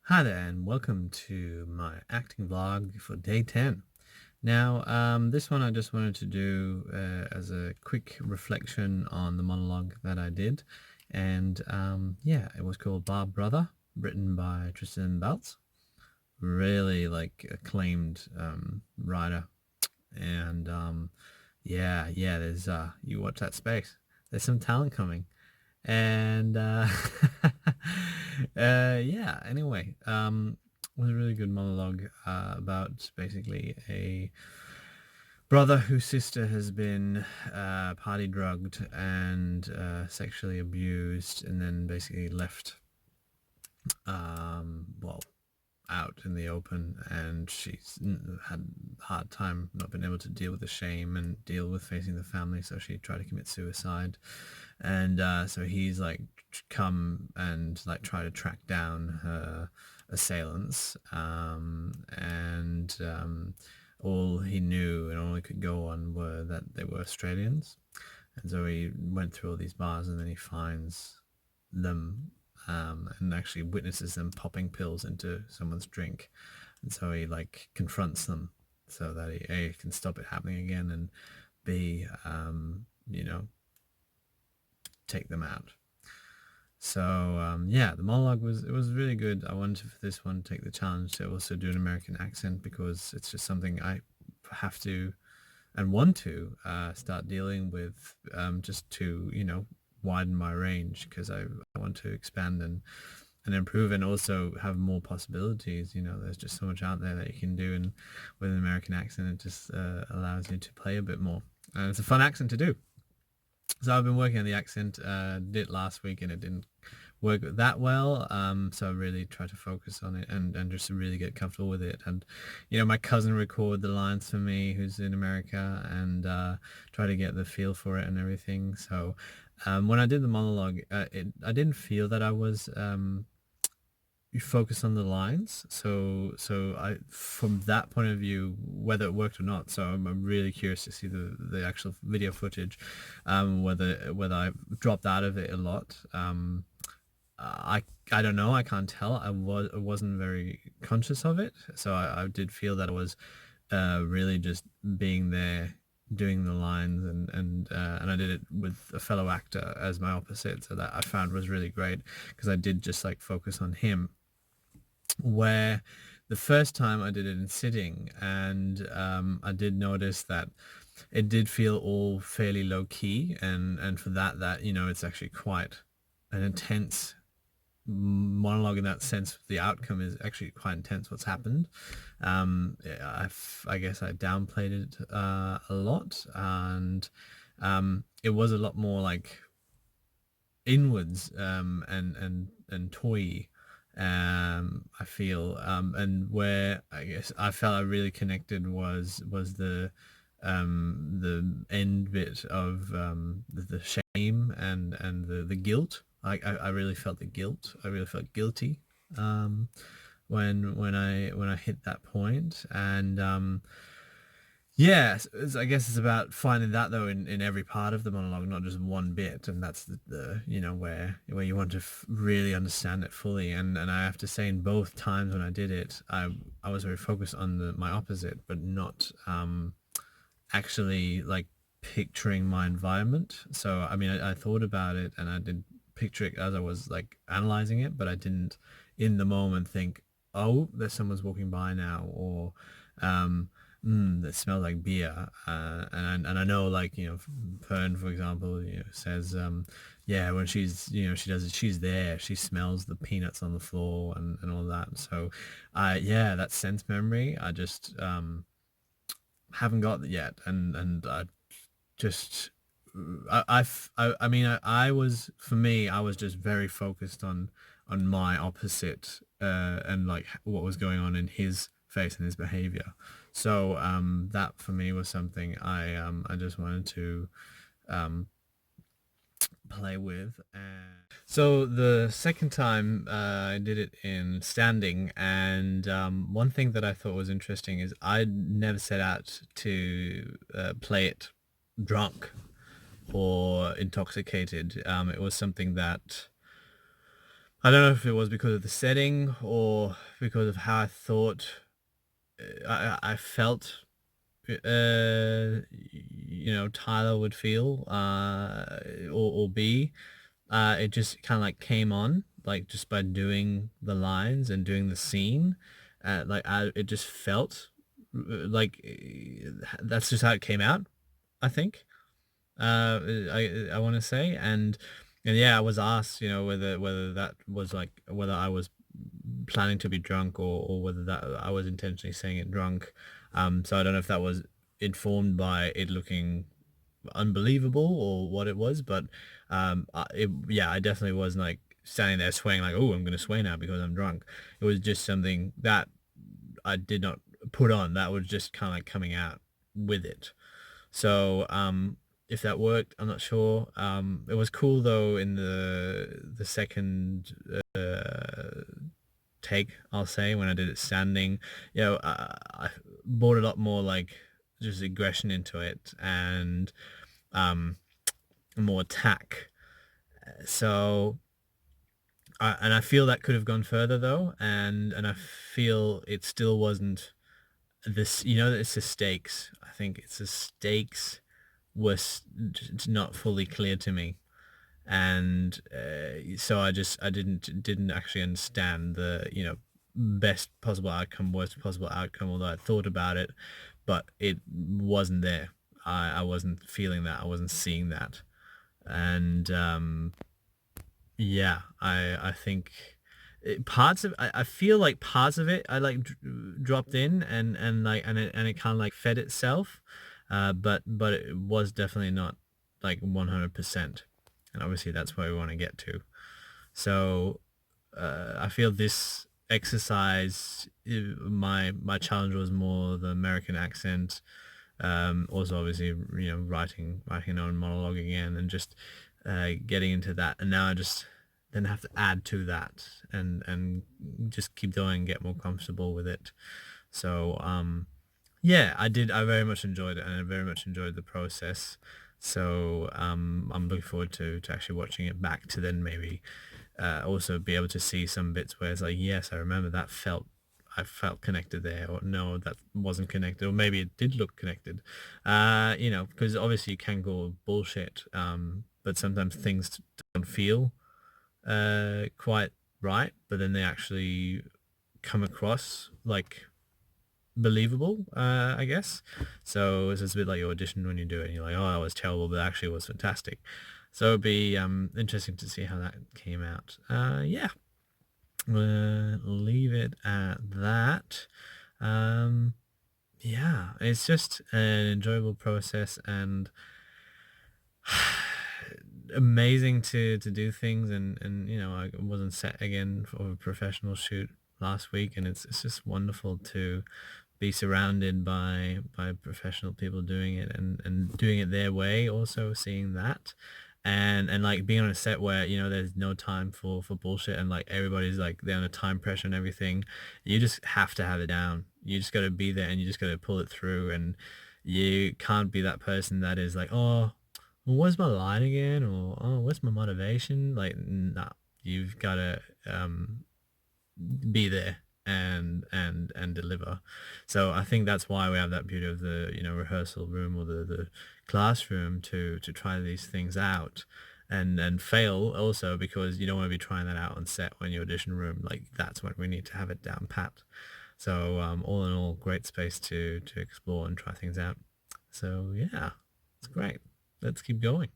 Hi there, and welcome to my acting vlog for day 10. Now, this one I just wanted to do as a quick reflection on the monologue that I did. And yeah, it was called Bar Brother, written by Tristan Balz. Really like acclaimed writer. And yeah, there's you watch that space. There's some talent coming. And yeah, anyway, it was a really good monologue about basically a brother whose sister has been party drugged and sexually abused and then basically left well out in the open, and she's had a hard time not being able to deal with the shame and deal with facing the family, so she tried to commit suicide. And so he's like come and like try to track down her assailants, and all he knew and all he could go on were that they were Australians. And so he went through all these bars, and then he finds them, and actually witnesses them popping pills into someone's drink. And so he like confronts them so that he A, can stop it happening again, and B, you know, take them out. So yeah, the monologue was really good. I wanted to, for this one, take the challenge to also do an American accent, because it's just something I have to and want to start dealing with, just to widen my range, because I want to expand and improve, and also have more possibilities. There's just so much out there that you can do, and with an American accent it just allows you to play a bit more, and it's a fun accent to do. So I've been working on the accent, did it last week and it didn't work that well. So I really try to focus on it, and just really get comfortable with it. And, my cousin recorded the lines for me, who's in America, and try to get the feel for it and everything. So when I did the monologue, I didn't feel that I was you focus on the lines, so I, from that point of view, whether it worked or not, so I'm really curious to see the actual video footage, whether I dropped out of it a lot. I don't know, I can't tell. I wasn't very conscious of it, so I did feel that I was really just being there, doing the lines, and I did it with a fellow actor as my opposite, so that I found was really great, because I did just like focus on him, where the first time I did it in sitting, and I did notice that it did feel all fairly low key, and for that it's actually quite an intense monologue in that sense. The outcome is actually quite intense, what's happened. I guess I downplayed it a lot, and it was a lot more like inwards, and toy, I feel, and where I guess I felt I really connected was the end bit of the shame and the guilt. I really felt the guilt. I really felt guilty, when I hit that point. And yeah, I guess it's about finding that, though, in every part of the monologue, not just one bit, and that's the where you want to really understand it fully. And I have to say, in both times when I did it, I was very focused on my opposite, but not actually like picturing my environment. So I mean, I thought about it, and I did picture it as I was like analyzing it, but I didn't in the moment think, oh, there's someone's walking by now, or um that smells like beer. And I know, like, Fern, for example, says, yeah, when she's, she does it, she's there, she smells the peanuts on the floor, and all that. So yeah, that sense memory, I just haven't got it yet. And I just I mean, I was, for me, I was just very focused on my opposite, and like what was going on in his face and his behavior. So that for me was something I just wanted to um play with. And so the second time I did it in standing, and one thing that I thought was interesting is I never set out to play it drunk or intoxicated. It was something that I don't know if it was because of the setting or because of how I thought I felt Tyler would feel or be. It just kind of like came on like just by doing the lines and doing the scene. It just felt like that's just how it came out, I think. I want to say, and yeah, I was asked, whether that was like whether I was planning to be drunk or whether that I was intentionally saying it drunk. So I don't know if that was informed by it looking unbelievable or what it was, but yeah, I definitely wasn't like standing there swaying like, oh, I'm gonna sway now because I'm drunk. It was just something that I did not put on. That was just kind of like coming out with it. So if that worked, I'm not sure. It was cool though in the second take, I'll say, when I did it standing. I brought a lot more like just aggression into it and um, more attack. So and I feel that could have gone further though, and I feel it still wasn't this. It's the stakes. I think it's the stakes was not fully clear to me, and so I didn't actually understand the best possible outcome, worst possible outcome. Although I thought about it, but it wasn't there. I wasn't feeling that. I wasn't seeing that, and yeah, I think I feel like parts of it I like dropped in and it kind of like fed itself, but it was definitely not like 100%, and obviously that's where we want to get to. So I feel this exercise, my challenge was more the American accent. Also, obviously, writing on monologue again, and just getting into that. And now I just then have to add to that and just keep going, get more comfortable with it. So yeah, I did. I very much enjoyed it, and I very much enjoyed the process. So I'm looking forward to actually watching it back to then maybe also be able to see some bits where it's like, yes, I remember that I felt connected there, or no, that wasn't connected, or maybe it did look connected. Because obviously you can go bullshit, but sometimes things don't feel quite right, but then they actually come across like believable, I guess. So it's just a bit like your audition when you do it, and you're like, oh, that was terrible, but actually it was fantastic. So it'd be interesting to see how that came out. Yeah, we'll leave it at that. Um, yeah, it's just an enjoyable process and amazing to do things, and I wasn't set again for a professional shoot last week, and it's just wonderful to be surrounded by professional people doing it and doing it their way, also seeing that, and like being on a set where there's no time for bullshit, and like everybody's like they're under time pressure and everything. You just have to have it down. You just got to be there, and you just got to pull it through, and you can't be that person that is like, oh, well, what's my line again, or oh, what's my motivation, like, nah. You've got to be there and deliver. So I think that's why we have that beauty of the rehearsal room or the classroom to try these things out and fail also, because you don't want to be trying that out on set when you audition room. Like that's when we need to have it down pat. So all in all, great space to explore and try things out. So yeah, it's great. Let's keep going.